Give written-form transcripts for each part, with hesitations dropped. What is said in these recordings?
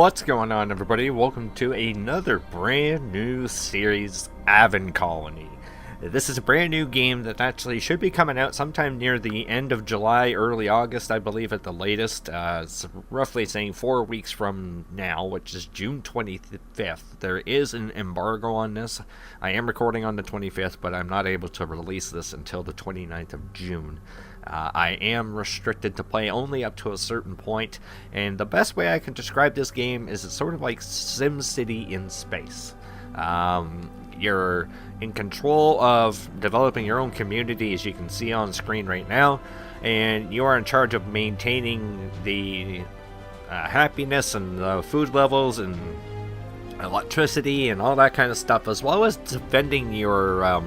What's going on, everybody? Welcome to another brand new series, Aven Colony. This is a brand new game that actually should be coming out sometime near the end of July, early August, I believe at the latest. It's roughly saying 4 weeks from now, which is June 25th. There is an embargo on this. I am recording on the 25th, but I'm not able to release this until the 29th of June. I am restricted to play only up to a certain point, and the best way I can describe this game is it's sort of like SimCity in space. You're in control of developing your own community, as you can see on screen right now, and you are in charge of maintaining the happiness and the food levels and electricity and all that kind of stuff, as well as defending your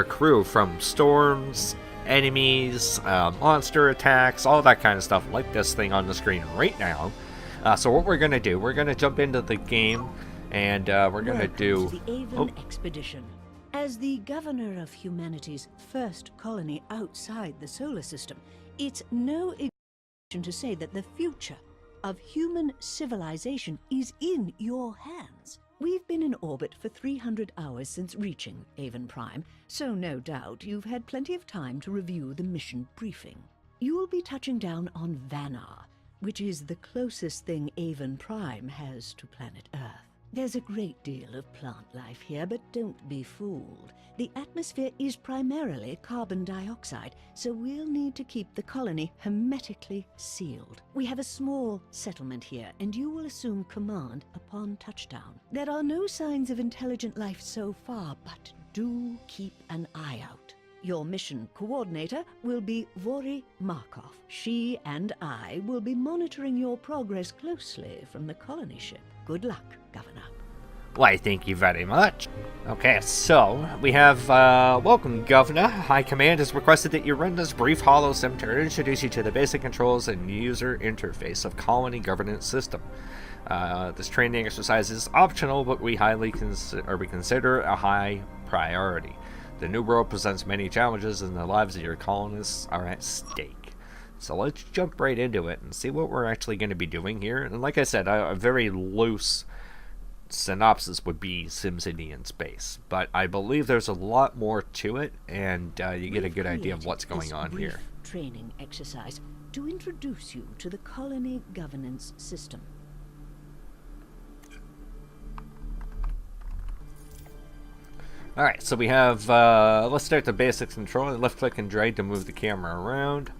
crew from storms, enemies, monster attacks, all that kind of stuff, like this thing on the screen right now. So what we're gonna do, we're gonna jump into the game, and we're gonna do the Aven expedition. As the governor of humanity's first colony outside the solar system, it's no exaggeration to say that the future of human civilization is in your hands. We've been in orbit for 300 hours since reaching Aven Prime, so no doubt you've had plenty of time to review the mission briefing. You'll be touching down on Vanar, which is the closest thing Aven Prime has to planet Earth. There's a great deal of plant life here, but don't be fooled. The atmosphere is primarily carbon dioxide, so we'll need to keep the colony hermetically sealed. We have a small settlement here, and you will assume command upon touchdown. There are no signs of intelligent life so far, but do keep an eye out. Your mission coordinator will be Vori Markov. She and I will be monitoring your progress closely from the colony ship. Good luck, Governor. Why, thank you very much. Okay, so we have, welcome, Governor. High Command has requested that you run this brief hollow sim to introduce you to the basic controls and user interface of colony governance system. This training exercise is optional, but we consider a high priority. The new world presents many challenges, and the lives of your colonists are at stake. So let's jump right into it and see what we're actually going to be doing here. And like I said, a very loose synopsis would be SimCity in space, but I believe there's a lot more to it, and you get a good idea of what's going on here. Training exercise to introduce you to the colony governance system. Alright, so we have, let's start the basic control. Left click and drag to move the camera around.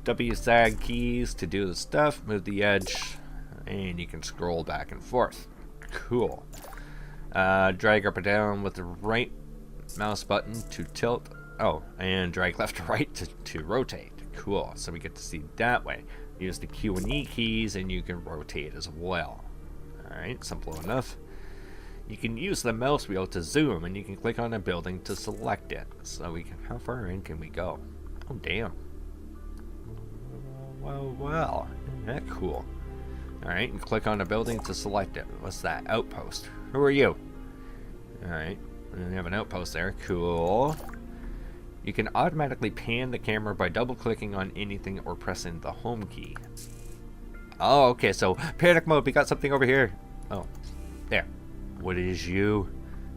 WSAG keys to do the stuff, move the edge, and you can scroll back and forth. Cool. Drag up or down with the right mouse button to tilt. Oh, and drag left to right to rotate. Cool. So we get to see that way. Use the Q and E keys and you can rotate as well. Alright, simple enough. You can use the mouse wheel to zoom, and you can click on a building to select it. So we can, how far in can we go? Oh, damn. Well, isn't that cool? Alright, and click on a building to select it. What's that? Outpost. Who are you? Alright, we have an outpost there. Cool. You can automatically pan the camera by double clicking on anything or pressing the home key. Oh, okay, so panic mode, we got something over here. Oh, there. What is you?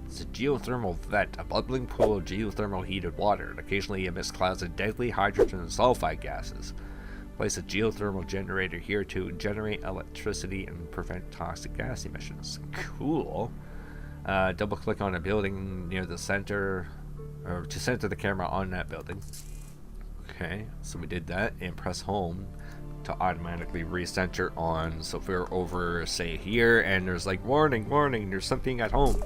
It's a geothermal vent, a bubbling pool of geothermal heated water. It occasionally emits clouds of deadly hydrogen and sulfide gases. Place a geothermal generator here to generate electricity and prevent toxic gas emissions. Cool. Double click on a building near the center, or to center the camera on that building. Okay, so we did that, and press home to automatically recenter on. So if we're over, say, here, and there's like, warning, warning, there's something at home.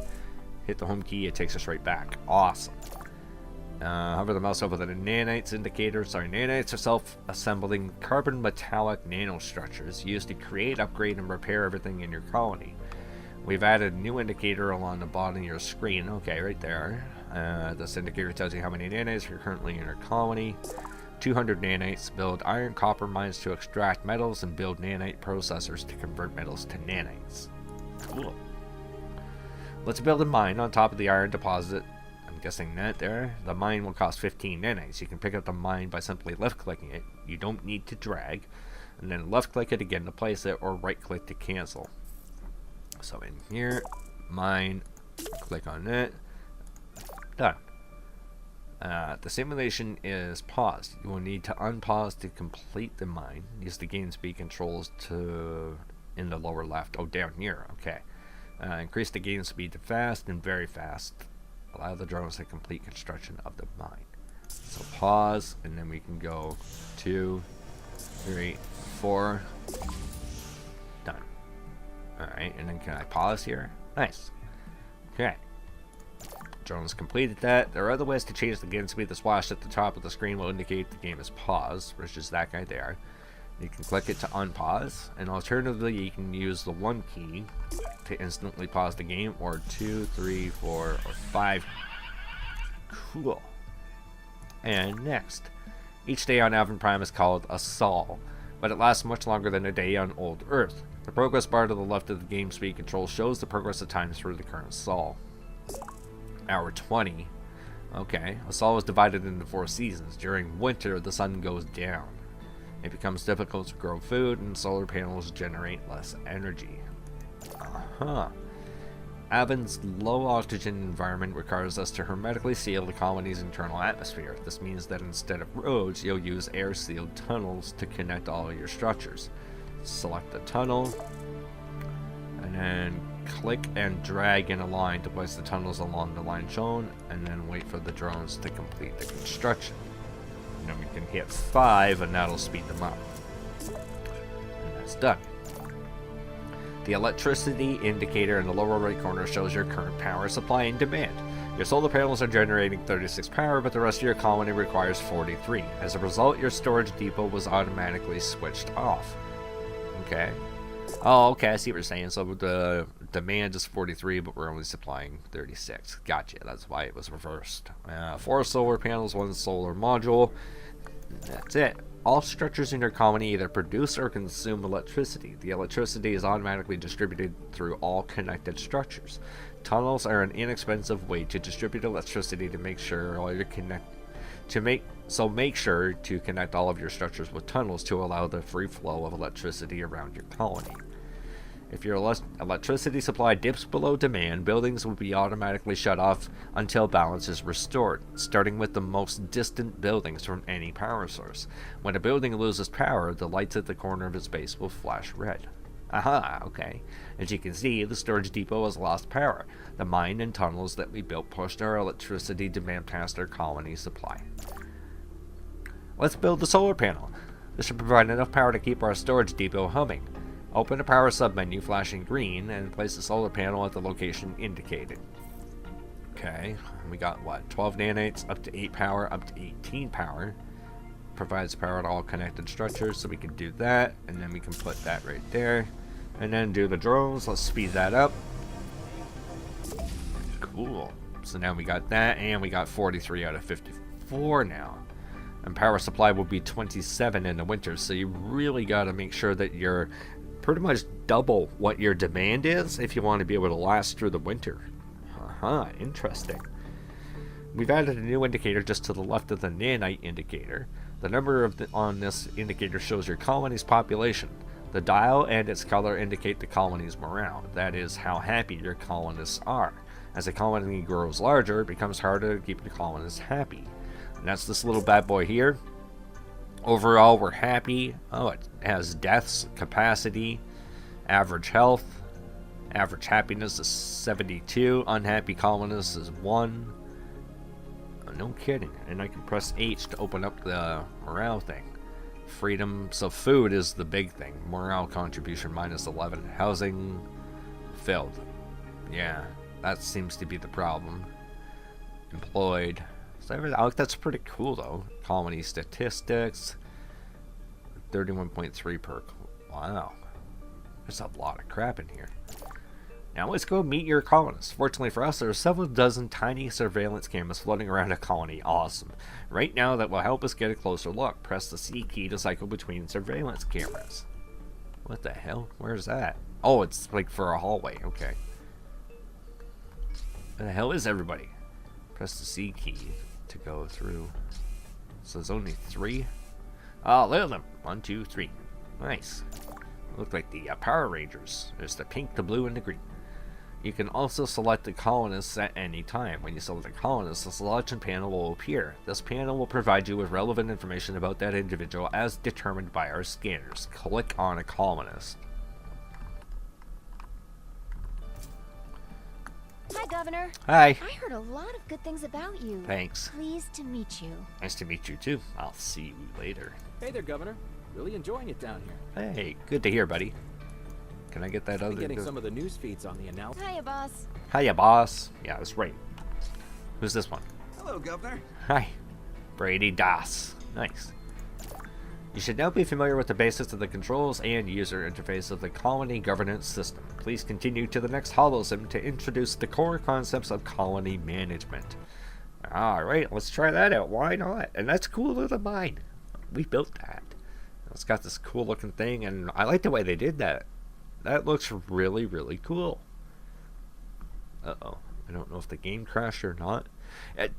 Hit the home key, it takes us right back. Awesome. Hover the mouse over the nanites indicator. Nanites are self-assembling carbon metallic nanostructures used to create, upgrade, and repair everything in your colony. We've added a new indicator along the bottom of your screen. Okay, right there. This indicator tells you how many nanites are currently in your colony. 200 nanites. Build iron copper mines to extract metals, and build nanite processors to convert metals to nanites. Cool. Let's build a mine on top of the iron deposit. I'm guessing that there. The mine will cost 15 nanites. You can pick up the mine by simply left clicking it. You don't need to drag. And then left click it again to place it, or right click to cancel. So in here, mine, click on it, done. The simulation is paused. You will need to unpause to complete the mine. Use the game speed controls to in the lower left. Oh, down here. Okay. Increase the game speed to fast and very fast. Allow the drones to complete construction of the mine. So pause, and then we can go 2, 3, 4. Done. Alright, and then can I pause here? Nice. Okay. Drones completed that. There are other ways to change the game speed. The splash at the top of the screen will indicate the game is paused, which is that guy there. You can click it to unpause, and alternatively you can use the 1 key to instantly pause the game, or 2, 3, 4, or 5. Cool. And next, each day on Aven Prime is called a sol, but it lasts much longer than a day on old Earth. The progress bar to the left of the game speed control shows the progress of time through the current sol. Hour 20. Okay, a sol is divided into 4 seasons. During winter, the sun goes down. It becomes difficult to grow food, and solar panels generate less energy. Aven's low oxygen environment requires us to hermetically seal the colony's internal atmosphere. This means that instead of roads, you'll use air-sealed tunnels to connect all of your structures. Select the tunnel, and then click and drag in a line to place the tunnels along the line shown, and then wait for the drones to complete the construction. And then we can hit 5, and that'll speed them up. And that's done. The electricity indicator in the lower right corner shows your current power supply and demand. Your solar panels are generating 36 power, but the rest of your colony requires 43. As a result, your storage depot was automatically switched off. Okay. Oh, okay, I see what you're saying. So the demand is 43, but we're only supplying 36. Gotcha, that's why it was reversed. 4 solar panels, 1 solar module. That's it. All structures in your colony either produce or consume electricity. The electricity is automatically distributed through all connected structures. Tunnels are an inexpensive way to distribute electricity to make sure all your make sure to connect all of your structures with tunnels to allow the free flow of electricity around your colony. If your electricity supply dips below demand, buildings will be automatically shut off until balance is restored, starting with the most distant buildings from any power source. When a building loses power, the lights at the corner of its base will flash red. Aha, okay. As you can see, the storage depot has lost power. The mine and tunnels that we built pushed our electricity demand past our colony supply. Let's build the solar panel. This should provide enough power to keep our storage depot humming. Open a power submenu flashing green and place the solar panel at the location indicated. Okay, we got what? 12 nanites, up to 8 power, up to 18 power. Provides power to all connected structures, so we can do that, and then we can put that right there. And then do the drones. Let's speed that up. Cool. So now we got that, and we got 43 out of 54 now. And power supply will be 27 in the winter, so you really got to make sure that you're pretty much double what your demand is if you want to be able to last through the winter. Interesting. We've added a new indicator just to the left of the nanite indicator. The number on this indicator shows your colony's population. The dial and its color indicate the colony's morale. That is how happy your colonists are. As a colony grows larger, it becomes harder to keep the colonists happy. And that's this little bad boy here. Overall, we're happy. Oh, it has deaths, capacity, average health, average happiness is 72, unhappy colonists is 1. Oh, no kidding. And I can press H to open up the morale thing. Freedom, so food is the big thing. Morale contribution -11. Housing filled. Yeah, that seems to be the problem. Employed. So that's pretty cool though. Colony statistics. 31.3 per. Wow. There's a lot of crap in here. Now let's go meet your colonists. Fortunately for us, there are several dozen tiny surveillance cameras floating around a colony. Awesome. Right now, that will help us get a closer look. Press the C key to cycle between surveillance cameras. What the hell? Where's that? Oh, it's like for a hallway. Okay. Where the hell is everybody? Press the C key to go through. So there's only 3. Oh, look at them. 1, 2, 3. Nice. Look like the Power Rangers. There's the pink, the blue, and the green. You can also select the colonists at any time. When you select a colonist, a selection panel will appear. This panel will provide you with relevant information about that individual as determined by our scanners. Click on a colonist. Hi, Governor. Hi. I heard a lot of good things about you. Thanks. Pleased to meet you. Nice to meet you too. I'll see you later. Hey there, Governor. Really enjoying it down here. Hey, good to hear, buddy. Can I get that other? Been getting some of the news feeds on the announcement. Hiya, boss. Hiya, boss. Yeah, that's right. Who's this one? Hello, Governor. Hi. Brady Das. Nice. You should now be familiar with the basics of the controls and user interface of the colony governance system. Please continue to the next holosim to introduce the core concepts of colony management. Alright, let's try that out. Why not? And that's cooler than mine. We built that. It's got this cool looking thing, and I like the way they did that. That looks really, really cool. Uh-oh. I don't know if the game crashed or not.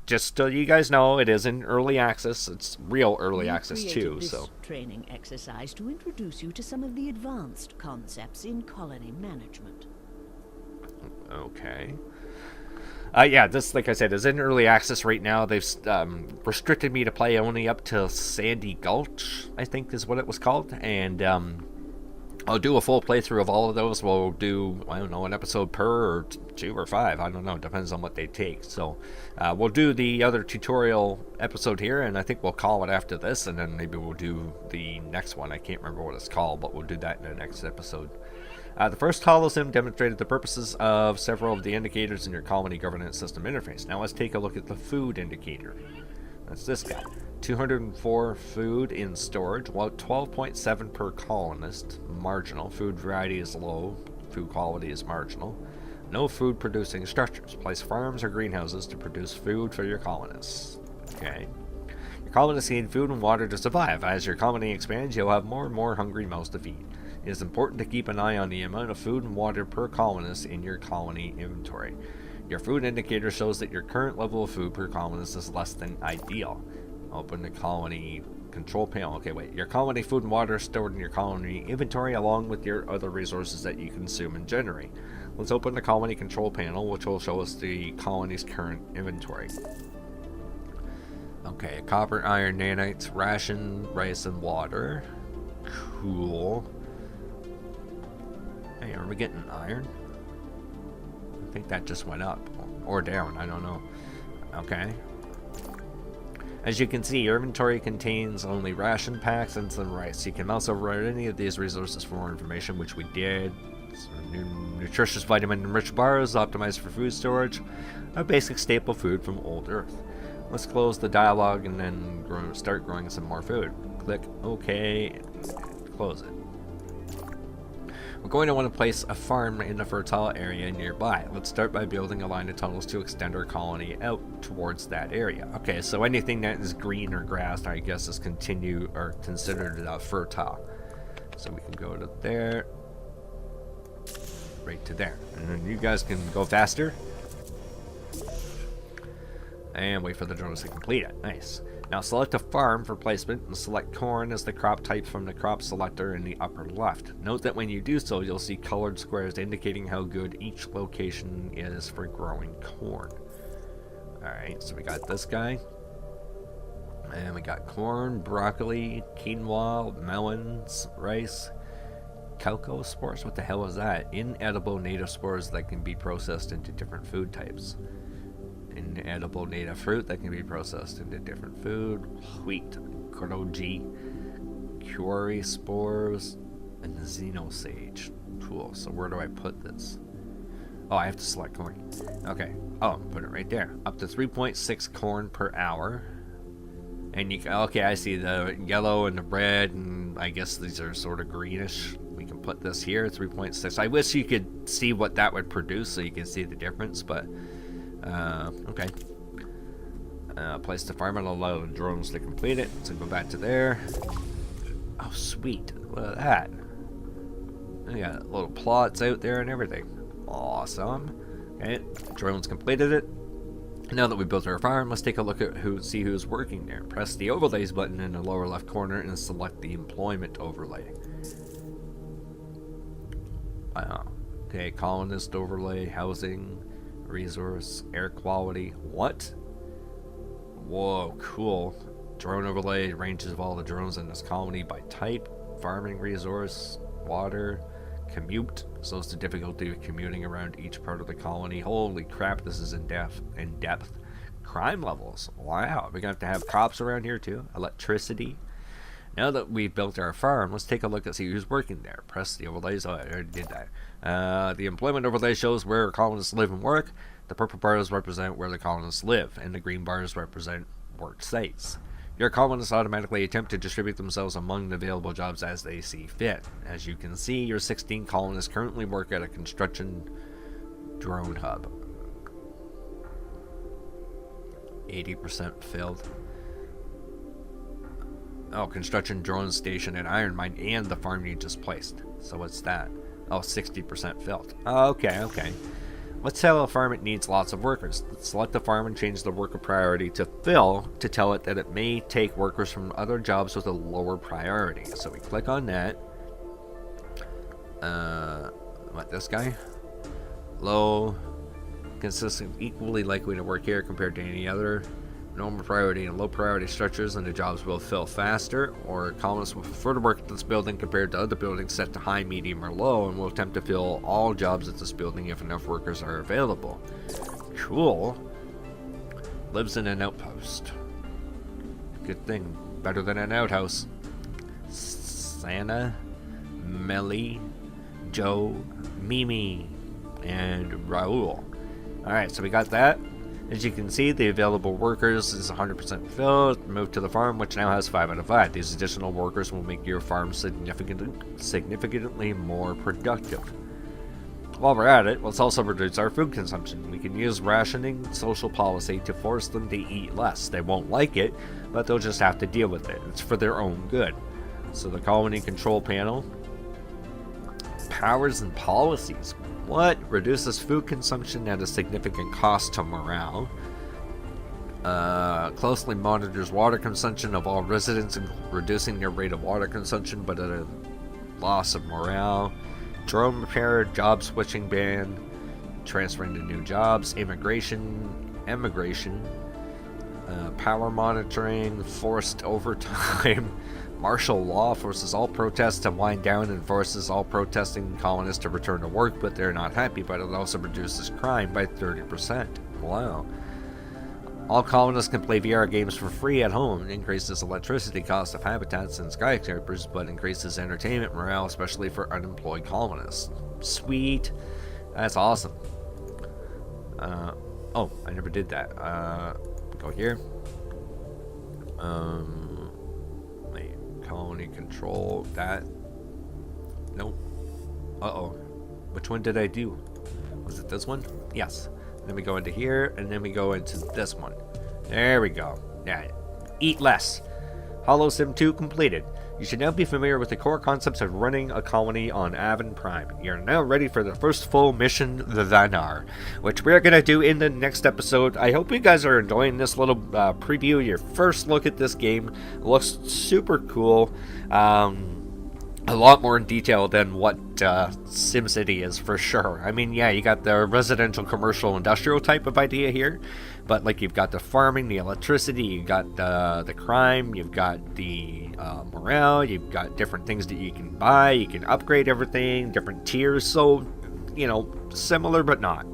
Just so you guys know, it is in early access. It's real early access too. This so training exercise to introduce you to some of the advanced concepts in colony management. okay. Yeah, this, like I said, is in early access right now. They've restricted me to play only up to Sandy Gulch, I think is what it was called, and I'll do a full playthrough of all of those. We'll do, I don't know, an episode per, or 2 or 5. I don't know. Depends on what they take. So we'll do the other tutorial episode here, and I think we'll call it after this, and then maybe we'll do the next one. I can't remember what it's called, but we'll do that in the next episode. The first holosim demonstrated the purposes of several of the indicators in your colony governance system interface. Now let's take a look at the food indicator. That's this guy. 204 food in storage, well, 12.7 per colonist, marginal. Food variety is low, food quality is marginal. No food producing structures. Place farms or greenhouses to produce food for your colonists. Okay. Your colonists need food and water to survive. As your colony expands, you'll have more and more hungry mouths to feed. It is important to keep an eye on the amount of food and water per colonist in your colony inventory. Your food indicator shows that your current level of food per colonist is less than ideal. Open the colony control panel. Okay, wait. Your colony food and water is stored in your colony inventory along with your other resources that you consume and generate. Let's open the colony control panel, which will show us the colony's current inventory. Okay, copper, iron, nanites, ration, rice, and water. Cool. Hey, are we getting iron? I think that just went up. Or down, I don't know. Okay. As you can see, your inventory contains only ration packs and some rice. You can mouse over any of these resources for more information, which we did. Nutritious vitamin-rich bars, optimized for food storage. A basic staple food from old Earth. Let's close the dialogue and then start growing some more food. Click OK and close it. We're going to want to place a farm in a fertile area nearby. Let's start by building a line of tunnels to extend our colony out towards that area. Okay, so anything that is green or grass, I guess, is considered fertile. So we can go to there, right to there, and then you guys can go faster. And wait for the drones to complete it. Nice. Now select a farm for placement and select corn as the crop type from the crop selector in the upper left. Note that when you do so, you'll see colored squares indicating how good each location is for growing corn. Alright, so we got this guy. And we got corn, broccoli, quinoa, melons, rice, cocoa spores. What the hell is that? Inedible native spores that can be processed into different food types. Inedible native fruit that can be processed into different food. Wheat, koroji, curry spores, and xenosage. Cool. So where do I put this? Oh, I have to select corn. Okay. Oh, put it right there. Up to 3.6 corn per hour. And you can, okay, I see the yellow and the red, and I guess these are sort of greenish. We can put this here, 3.6. I wish you could see what that would produce so you can see the difference, but okay. Place the farm and allow the drones to complete it. So go back to there. Oh, sweet. Look at that. We got little plots out there and everything. Awesome. Okay, drones completed it. Now that we built our farm, let's take a look at see who's working there. Press the overlays button in the lower left corner and select the employment overlay. Wow. Okay, colonist overlay, housing, resource, air quality. What? Whoa, cool. Drone overlay, ranges of all the drones in this colony by type, farming resource, water, commute. So it's the difficulty of commuting around each part of the colony. Holy crap, this is in depth. Crime levels. Wow, we're gonna have to have cops around here too. Electricity. Now that we've built our farm, let's take a look and see who's working there. Press the overlays. Oh, I already did that. The employment overlay shows where colonists live and work. The purple bars represent where the colonists live, and the green bars represent work sites. Your colonists automatically attempt to distribute themselves among the available jobs as they see fit. As you can see, your 16 colonists currently work at a construction drone hub. 80% filled. Oh, construction drone station and iron mine and the farm you just placed. So what's that? Oh, 60% filled. Okay. Let's tell a farm it needs lots of workers. Let's select the farm and change the worker priority to fill to tell it that it may take workers from other jobs with a lower priority. So we click on that. What, this guy? Low, consistent, equally likely to work here compared to any other. Normal priority and low priority structures, and the jobs will fill faster, or colonists will prefer to work at this building compared to other buildings set to high, medium, or low, and will attempt to fill all jobs at this building if enough workers are available. Cool. Lives in an outpost. Good thing. Better than an outhouse. Santa, Melly, Joe, Mimi, and Raul. Alright, so we got that. As you can see, the available workers is 100% filled. Move to the farm, which now has 5 out of 5. These additional workers will make your farm significantly more productive. While we're at it, let's also reduce our food consumption. We can use rationing social policy to force them to eat less. They won't like it, but they'll just have to deal with it. It's for their own good. So the colony control panel. Powers and policies. What? Reduces food consumption at a significant cost to morale. Closely monitors water consumption of all residents, reducing their rate of water consumption but at a loss of morale. Drone repair, job switching ban, transferring to new jobs, emigration, power monitoring, forced overtime. Martial law forces all protests to wind down and forces all protesting colonists to return to work, but they're not happy, but it also reduces crime by 30%. Wow. All colonists can play VR games for free at home. It increases electricity cost of habitats and skyscrapers, but increases entertainment morale, especially for unemployed colonists. Sweet. That's awesome. Oh, I never did that. Go here. Colony control that. Nope. Uh-oh. Which one did I do? Was it this one? Yes. Then we go into here, and then we go into this one. There we go. Yeah. Eat less. Hollow Sim 2 completed. You should now be familiar with the core concepts of running a colony on Aven Prime. You're now ready for the first full mission, the Vanar, which we're going to do in the next episode. I hope you guys are enjoying this little preview, your first look at this game. It looks super cool. A lot more in detail than what SimCity is, for sure. I mean, yeah, you got the residential, commercial, industrial type of idea here, but like you've got the farming, the electricity, you got the crime, you've got the morale, you've got different things that you can buy, you can upgrade everything, different tiers, so, you know, similar but not.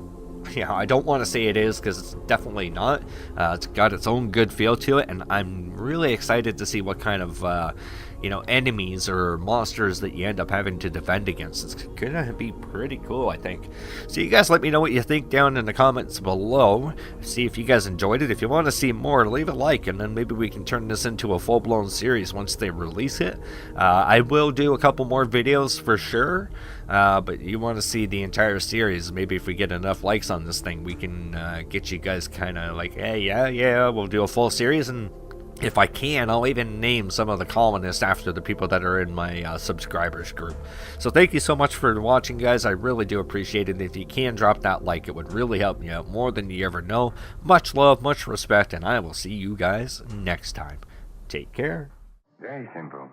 Yeah, I don't want to say it is because it's definitely not. It's got its own good feel to it, and I'm really excited to see what kind of enemies or monsters that you end up having to defend against. It's gonna be pretty cool, I think. So you guys let me know what you think down in the comments below. See if you guys enjoyed it. If you want to see more, leave a like, and then maybe we can turn this into a full-blown series once they release it. I will do a couple more videos for sure, but you want to see the entire series. Maybe if we get enough likes on this thing, we can get you guys kind of like, hey, yeah, we'll do a full series, and if I can, I'll even name some of the colonists after the people that are in my subscribers group. So thank you so much for watching, guys. I really do appreciate it. If you can drop that like, it would really help me out more than you ever know. Much love, much respect, and I will see you guys next time. Take care. Very simple.